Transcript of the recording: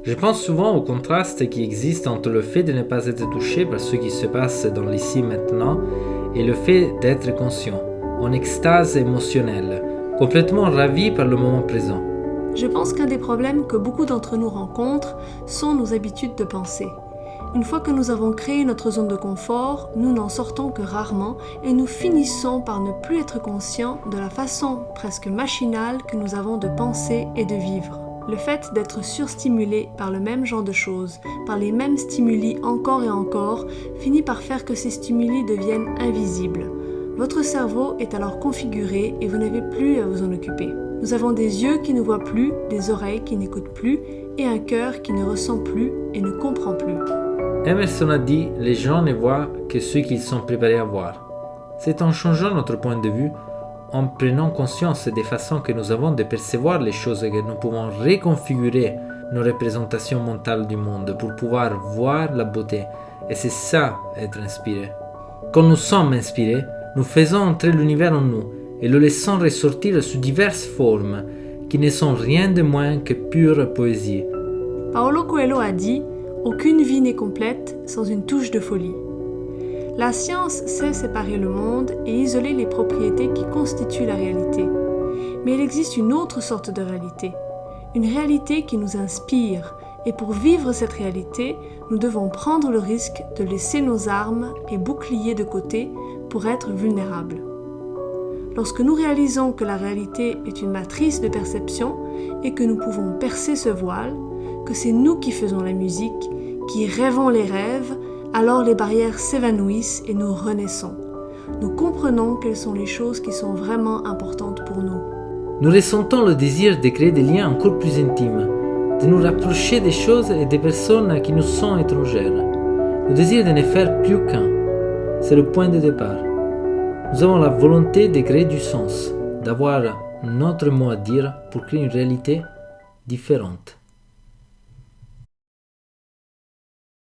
Je pense souvent au contraste qui existe entre le fait de ne pas être touché par ce qui se passe dans l'ici maintenant et le fait d'être conscient, en extase émotionnelle, complètement ravi par le moment présent. Je pense qu'un des problèmes que beaucoup d'entre nous rencontrent sont nos habitudes de pensée. Une fois que nous avons créé notre zone de confort, nous n'en sortons que rarement et nous finissons par ne plus être conscients de la façon presque machinale que nous avons de penser et de vivre. Le fait d'être surstimulé par le même genre de choses, par les mêmes stimuli encore et encore, finit par faire que ces stimuli deviennent invisibles. Votre cerveau est alors configuré et vous n'avez plus à vous en occuper. Nous avons des yeux qui ne voient plus, des oreilles qui n'écoutent plus et un cœur qui ne ressent plus et ne comprend plus. Emerson a dit « Les gens ne voient que ce qu'ils sont préparés à voir ». C'est en changeant notre point de vue, en prenant conscience des façons que nous avons de percevoir les choses que nous pouvons reconfigurer nos représentations mentales du monde pour pouvoir voir la beauté. Et c'est ça, être inspiré. Quand nous sommes inspirés, nous faisons entrer l'univers en nous et le laissons ressortir sous diverses formes qui ne sont rien de moins que pure poésie. Paulo Coelho a dit « Aucune vie n'est complète sans une touche de folie ». La science sait séparer le monde et isoler les propriétés qui constituent la réalité. Mais il existe une autre sorte de réalité, une réalité qui nous inspire, et pour vivre cette réalité, nous devons prendre le risque de laisser nos armes et boucliers de côté pour être vulnérables. Lorsque nous réalisons que la réalité est une matrice de perception et que nous pouvons percer ce voile, que c'est nous qui faisons la musique, qui rêvons les rêves, alors les barrières s'évanouissent et nous renaissons. Nous comprenons quelles sont les choses qui sont vraiment importantes pour nous. Nous ressentons le désir de créer des liens encore plus intimes, de nous rapprocher des choses et des personnes qui nous sont étrangères. Le désir de ne faire plus qu'un. C'est le point de départ. Nous avons la volonté de créer du sens, d'avoir notre mot à dire pour créer une réalité différente.